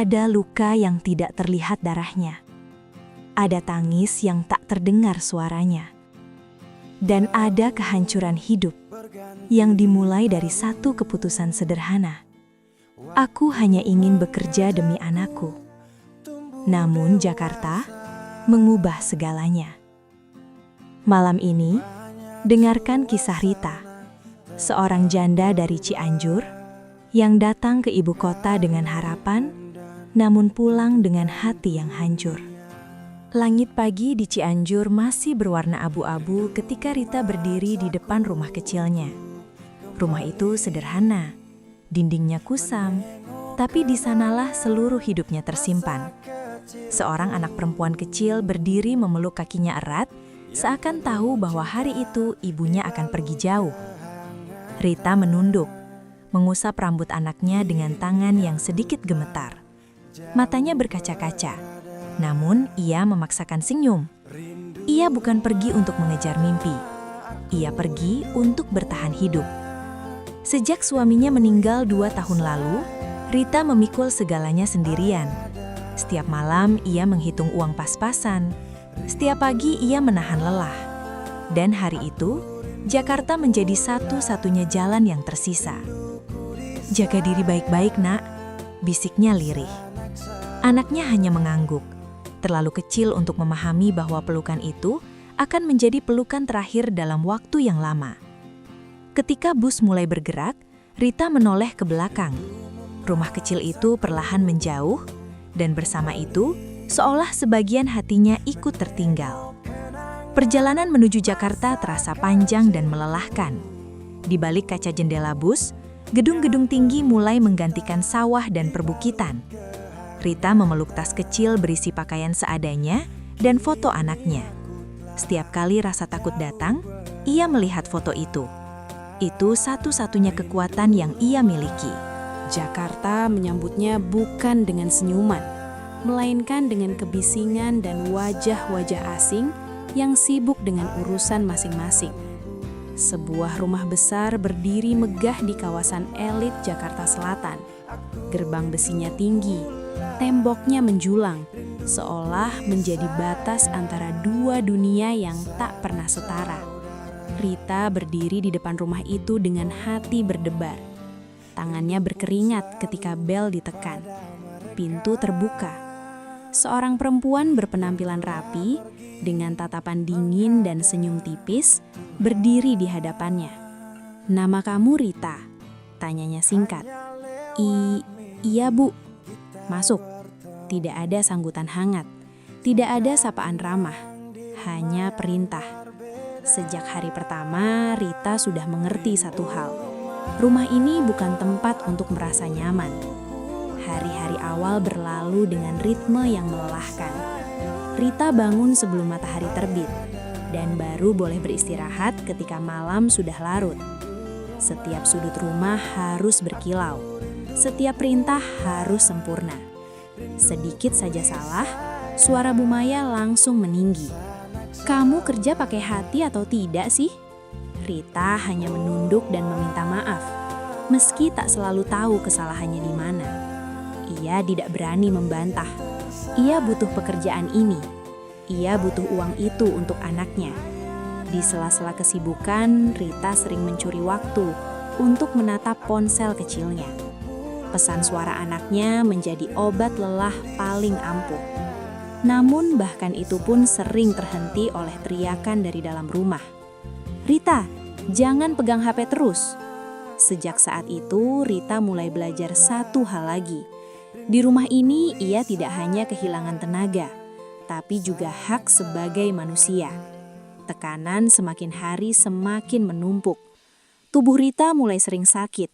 Ada luka yang tidak terlihat darahnya. Ada tangis yang tak terdengar suaranya. Dan ada kehancuran hidup yang dimulai dari satu keputusan sederhana. Aku hanya ingin bekerja demi anakku. Namun Jakarta mengubah segalanya. Malam ini, dengarkan kisah Rita, seorang janda dari Cianjur yang datang ke ibu kota dengan harapan, namun pulang dengan hati yang hancur. Langit pagi di Cianjur masih berwarna abu-abu ketika Rita berdiri di depan rumah kecilnya. Rumah itu sederhana, dindingnya kusam, tapi di sanalah seluruh hidupnya tersimpan. Seorang anak perempuan kecil berdiri memeluk kakinya erat, seakan tahu bahwa hari itu ibunya akan pergi jauh. Rita menunduk, mengusap rambut anaknya dengan tangan yang sedikit gemetar. Matanya berkaca-kaca. Namun, ia memaksakan senyum. Ia bukan pergi untuk mengejar mimpi. Ia pergi untuk bertahan hidup. Sejak suaminya meninggal 2 tahun lalu, Rita memikul segalanya sendirian. Setiap malam, ia menghitung uang pas-pasan. Setiap pagi, ia menahan lelah. Dan hari itu, Jakarta menjadi satu-satunya jalan yang tersisa. "Jaga diri baik-baik, nak," bisiknya lirih. Anaknya hanya mengangguk. Terlalu kecil untuk memahami bahwa pelukan itu akan menjadi pelukan terakhir dalam waktu yang lama. Ketika bus mulai bergerak, Rita menoleh ke belakang. Rumah kecil itu perlahan menjauh, dan bersama itu, seolah sebagian hatinya ikut tertinggal. Perjalanan menuju Jakarta terasa panjang dan melelahkan. Di balik kaca jendela bus, gedung-gedung tinggi mulai menggantikan sawah dan perbukitan. Rita memeluk tas kecil berisi pakaian seadanya dan foto anaknya. Setiap kali rasa takut datang, ia melihat foto itu. Itu satu-satunya kekuatan yang ia miliki. Jakarta menyambutnya bukan dengan senyuman, melainkan dengan kebisingan dan wajah-wajah asing yang sibuk dengan urusan masing-masing. Sebuah rumah besar berdiri megah di kawasan elit Jakarta Selatan. Gerbang besinya tinggi, temboknya menjulang, seolah menjadi batas antara dua dunia yang tak pernah setara. Rita berdiri di depan rumah itu dengan hati berdebar. Tangannya berkeringat ketika bel ditekan. Pintu terbuka. Seorang perempuan berpenampilan rapi, dengan tatapan dingin dan senyum tipis, berdiri di hadapannya. "Nama kamu Rita?" tanyanya singkat. Iya bu." "Masuk." Tidak ada sanggutan hangat, tidak ada sapaan ramah, hanya perintah. Sejak hari pertama, Rita sudah mengerti satu hal. Rumah ini bukan tempat untuk merasa nyaman. Hari-hari awal berlalu dengan ritme yang melelahkan. Rita bangun sebelum matahari terbit, dan baru boleh beristirahat ketika malam sudah larut. Setiap sudut rumah harus berkilau, setiap perintah harus sempurna. Sedikit saja salah, suara Bu Maya langsung meninggi. "Kamu kerja pakai hati atau tidak sih?" Rita hanya menunduk dan meminta maaf, meski tak selalu tahu kesalahannya di mana. Ia tidak berani membantah. Ia butuh pekerjaan ini. Ia butuh uang itu untuk anaknya. Di sela-sela kesibukan, Rita sering mencuri waktu untuk menatap ponsel kecilnya. Pesan suara anaknya menjadi obat lelah paling ampuh. Namun bahkan itu pun sering terhenti oleh teriakan dari dalam rumah. "Rita, jangan pegang HP terus." Sejak saat itu, Rita mulai belajar satu hal lagi. Di rumah ini, ia tidak hanya kehilangan tenaga, tapi juga hak sebagai manusia. Tekanan semakin hari semakin menumpuk. Tubuh Rita mulai sering sakit.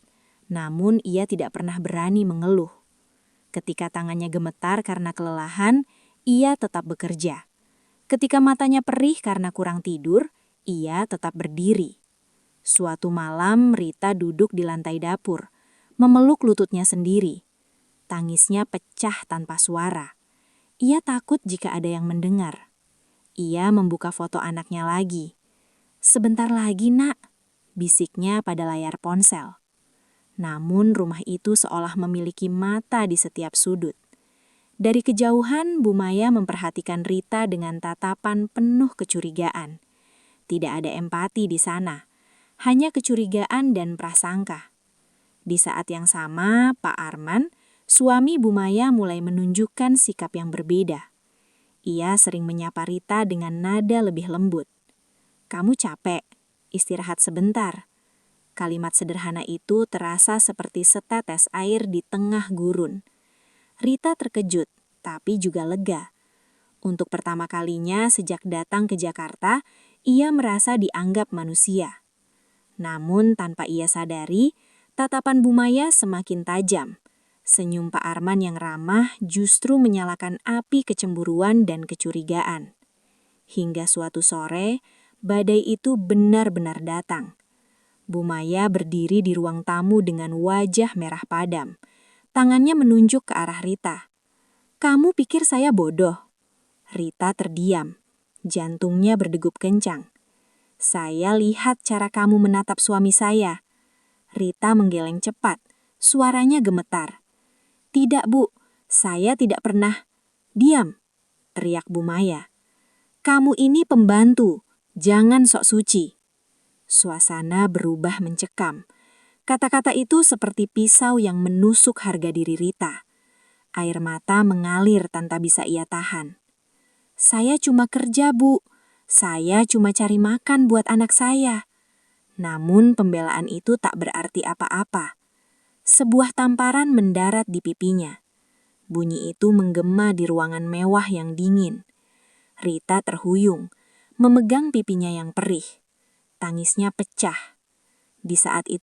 Namun ia tidak pernah berani mengeluh. Ketika tangannya gemetar karena kelelahan, ia tetap bekerja. Ketika matanya perih karena kurang tidur, ia tetap berdiri. Suatu malam, Rita duduk di lantai dapur, memeluk lututnya sendiri. Tangisnya pecah tanpa suara. Ia takut jika ada yang mendengar. Ia membuka foto anaknya lagi. "Sebentar lagi, nak," bisiknya pada layar ponsel. Namun rumah itu seolah memiliki mata di setiap sudut. Dari kejauhan, Bu Maya memperhatikan Rita dengan tatapan penuh kecurigaan. Tidak ada empati di sana, hanya kecurigaan dan prasangka. Di saat yang sama, Pak Arman, suami Bu Maya mulai menunjukkan sikap yang berbeda. Ia sering menyapa Rita dengan nada lebih lembut. "Kamu capek, istirahat sebentar." Kalimat sederhana itu terasa seperti setetes air di tengah gurun. Rita terkejut, tapi juga lega. Untuk pertama kalinya sejak datang ke Jakarta, ia merasa dianggap manusia. Namun tanpa ia sadari, tatapan Bu Maya semakin tajam. Senyum Pak Arman yang ramah justru menyalakan api kecemburuan dan kecurigaan. Hingga suatu sore, badai itu benar-benar datang. Bu Maya berdiri di ruang tamu dengan wajah merah padam. Tangannya menunjuk ke arah Rita. "Kamu pikir saya bodoh?" Rita terdiam. Jantungnya berdegup kencang. "Saya lihat cara kamu menatap suami saya." Rita menggeleng cepat. Suaranya gemetar. "Tidak, Bu. Saya tidak pernah." "Diam!" teriak Bu Maya. "Kamu ini pembantu. Jangan sok suci." Suasana berubah mencekam. Kata-kata itu seperti pisau yang menusuk harga diri Rita. Air mata mengalir tanpa bisa ia tahan. "Saya cuma kerja, Bu. Saya cuma cari makan buat anak saya." Namun pembelaan itu tak berarti apa-apa. Sebuah tamparan mendarat di pipinya. Bunyi itu menggema di ruangan mewah yang dingin. Rita terhuyung, memegang pipinya yang perih. Tangisnya pecah. Di saat itu